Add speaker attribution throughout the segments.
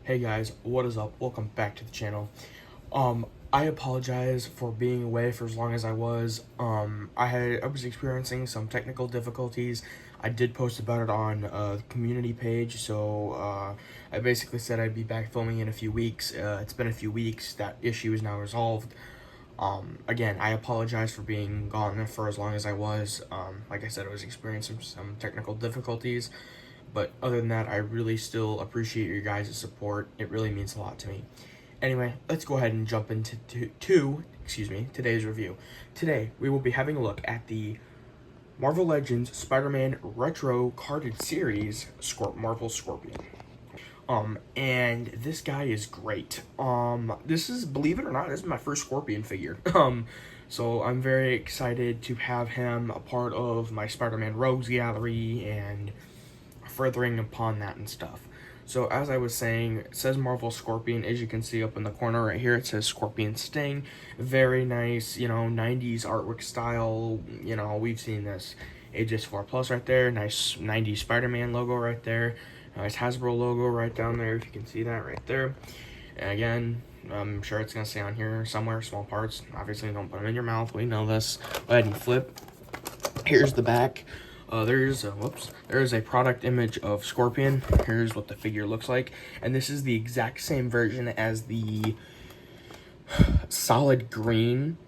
Speaker 1: Hey guys, what is up? Welcome back to the channel. I apologize for being away for as long as I was. I was experiencing some technical difficulties. I did post about it on the community page, so I basically said I'd be back filming in a few weeks. It's been a few weeks. That issue is now resolved. Again, I apologize for being gone for as long as I was. Like I said, I was experiencing some technical difficulties. But other than that, I really still appreciate your guys' support. It really means a lot to me. Anyway, let's go ahead and jump into today's review. Today, we will be having a look at the Marvel Legends Spider-Man Retro Carded Series Marvel Scorpion. And this guy is great. This is, believe it or not, this is my first Scorpion figure. So I'm very excited to have him a part of my Spider-Man Rogues Gallery and furthering upon that and stuff. So as I was saying, it says Marvel Scorpion. As you can see up in the corner right here, it says Scorpion Sting. Very nice, 90s artwork style. We've seen this Ages 4 Plus right there. Nice 90s Spider-Man logo right there. Nice Hasbro logo right down there, if you can see that right there. And again, I'm sure it's going to say on here somewhere, small parts. Obviously, don't put them in your mouth. We know this. Go ahead and flip. Here's the back. There's a product image of Scorpion. Here's what the figure looks like. And this is the exact same version as the solid green,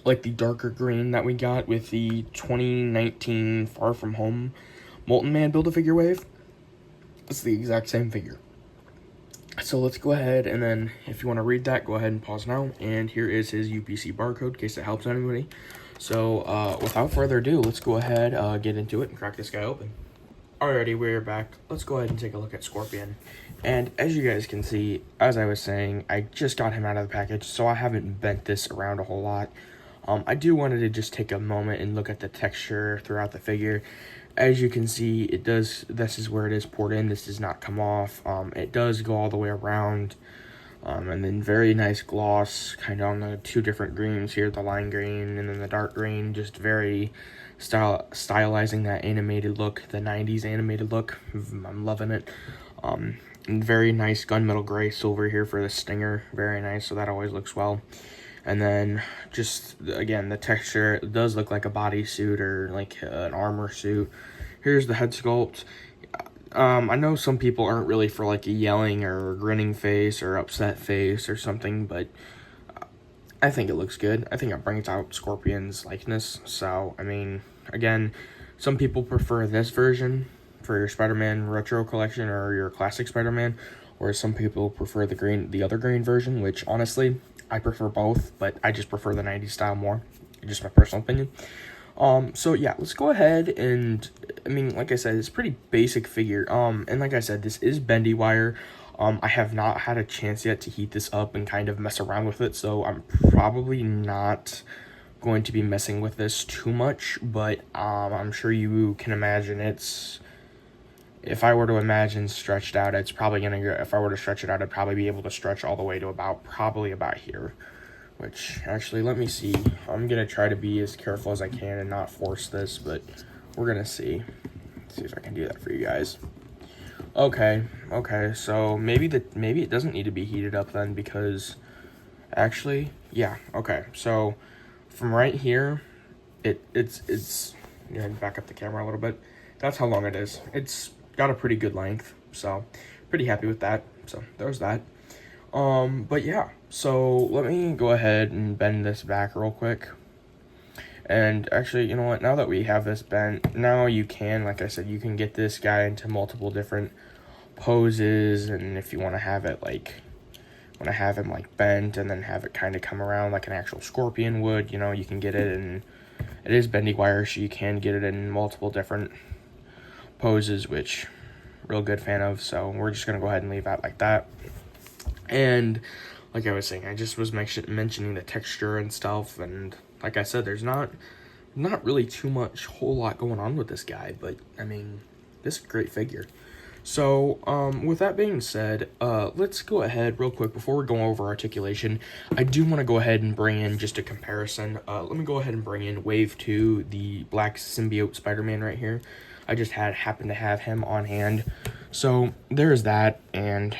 Speaker 1: like the darker green that we got with the 2019 Far From Home Molten Man Build-A-Figure wave. It's the exact same figure. So let's go ahead, and then if you want to read that, go ahead and pause now. And here is his UPC barcode, in case it helps anybody. So, without further ado, let's go ahead, get into it and crack this guy open. Alrighty, we're back. Let's go ahead and take a look at Scorpion. And as you guys can see, as I was saying, I just got him out of the package, so I haven't bent this around a whole lot. I do wanted to just take a moment and look at the texture throughout the figure. As you can see, this is where it is poured in. This does not come off. It does go all the way around. And then very nice gloss, kind of on the two different greens here, the lime green and then the dark green, just very stylizing that animated look, the 90s animated look. I'm loving it. And very nice gunmetal gray silver here for the stinger, very nice, so that always looks well. And then just, again, the texture, it does look like a bodysuit or like an armor suit. Here's the head sculpt. I know some people aren't really for like a yelling or grinning face or upset face or something, but I think it looks good. I think it brings out Scorpion's likeness. So, I mean, again, some people prefer this version for your Spider-Man Retro Collection or your classic Spider-Man, whereas some people prefer the other green version, which honestly, I prefer both, but I just prefer the 90s style more. Just my personal opinion. So yeah, let's go ahead and, I mean, like I said, it's a pretty basic figure. And like I said, this is bendy wire. I have not had a chance yet to heat this up and kind of mess around with it, so I'm probably not going to be messing with this too much, but, I'm sure you can imagine if I were to imagine stretched out, it's probably gonna go, if I were to stretch it out, I'd probably be able to stretch all the way to probably about here. Which, actually, let me see. I'm going to try to be as careful as I can and not force this, but we're going to see. Let's see if I can do that for you guys. Okay, so maybe it doesn't need to be heated up then, because, actually, yeah, okay. So, from right here, it's back up the camera a little bit. That's how long it is. It's got a pretty good length, so pretty happy with that. So, there's that. But yeah, so let me go ahead and bend this back real quick. And actually, you know what, now that we have this bent, now you can, like I said, you can get this guy into multiple different poses, and if you want to have it him like bent and then have it kind of come around like an actual Scorpion would, you can get it, and it is bendy wire, so you can get it in multiple different poses, which real good fan of. So we're just going to go ahead and leave that like that. And like I was saying, I just was mentioning the texture and stuff, and like I said, there's not really whole lot going on with this guy, but I mean, this is a great figure. So, with that being said, let's go ahead real quick before we go over articulation. I do want to go ahead and bring in just a comparison. Let me go ahead and bring in Wave 2, the Black Symbiote Spider-Man right here. I just happened to have him on hand. So, there's that, and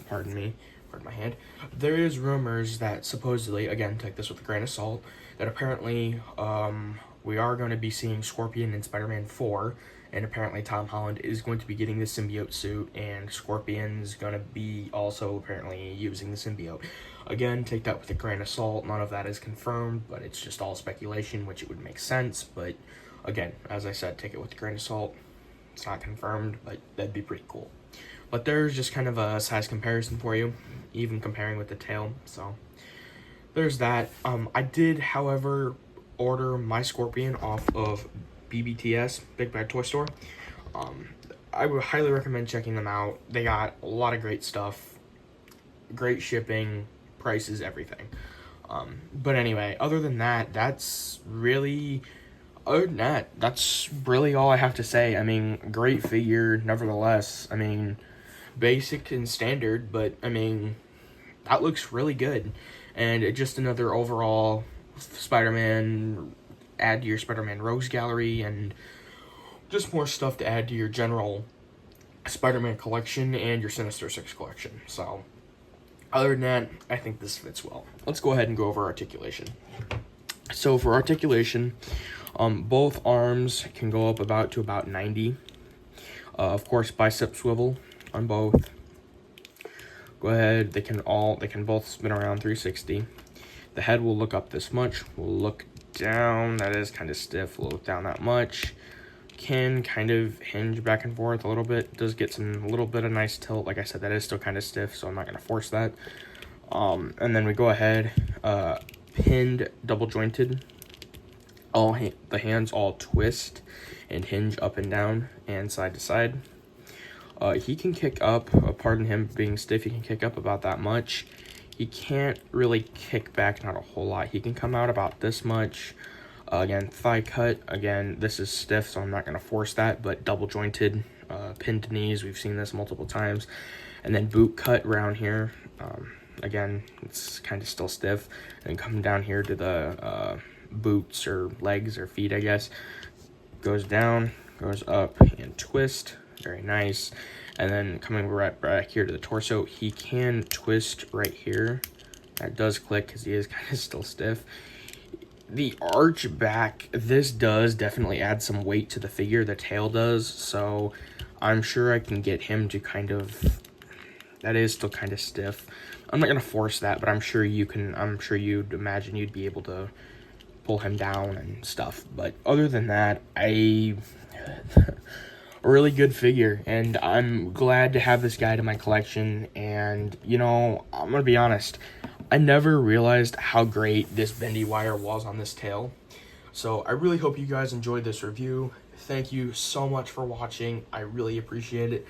Speaker 1: pardon me, pardon my hand. There is rumors that supposedly, again, take this with a grain of salt, that apparently we are going to be seeing Scorpion in Spider-Man 4, and apparently Tom Holland is going to be getting the symbiote suit, and Scorpion's going to be also apparently using the symbiote. Again, take that with a grain of salt. None of that is confirmed, but it's just all speculation, which it would make sense. But again, as I said, take it with a grain of salt. It's not confirmed, but that'd be pretty cool. But there's just kind of a size comparison for you, even comparing with the tail. So there's that. I did, however, order my Scorpion off of BBTS, Big Bad Toy Store. I would highly recommend checking them out. They got a lot of great stuff, great shipping, prices, everything. But anyway, other than that, that's really all I have to say. I mean, great figure, nevertheless. I mean, basic and standard, but I mean, that looks really good. And just another overall Spider-Man, add to your Spider-Man Rogues Gallery, and just more stuff to add to your general Spider-Man collection and your Sinister Six collection. So, other than that, I think this fits well. Let's go ahead and go over articulation. So for articulation, both arms can go up to about 90. Of course, bicep swivel on both. Go ahead, they can both spin around 360. The head will look up this much, will look down, that is kind of stiff, will look down that much. Can kind of hinge back and forth a little bit, does get a little bit of nice tilt. Like I said, that is still kind of stiff, so I'm not going to force that. And then we go ahead, pinned, double jointed. The hands all twist and hinge up and down and side to side. He can kick up, pardon him being stiff, he can kick up about that much. He can't really kick back, not a whole lot. He can come out about this much. Again, thigh cut. Again, this is stiff, so I'm not going to force that, but double jointed, pinned knees. We've seen this multiple times. And then boot cut around here. Again, it's kind of still stiff. And come down here to the boots or legs or feet, I guess. Goes down, goes up, and twist. Very nice. And then coming right back here to the torso, he can twist right here. That does click because he is kind of still stiff. The arch back, this does definitely add some weight to the figure. The tail does, so I'm sure I can get him to kind of, that is still kind of stiff. I'm not going to force that, but I'm sure you'd imagine you'd be able to pull him down and stuff. But other than that, a really good figure, and I'm glad to have this guy in my collection. And, you know, I'm going to be honest, I never realized how great this bendy wire was on this tail. So I really hope you guys enjoyed this review. Thank you so much for watching. I really appreciate it.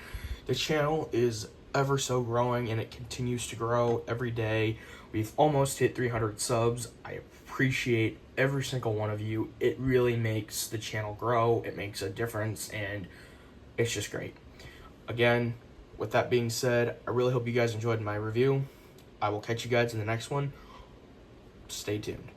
Speaker 1: The channel is ever so growing, and it continues to grow every day. We've almost hit 300 subs. I appreciate every single one of you. It really makes the channel grow. It makes a difference, and it's just great. Again, with that being said, I really hope you guys enjoyed my review. I will catch you guys in the next one. Stay tuned.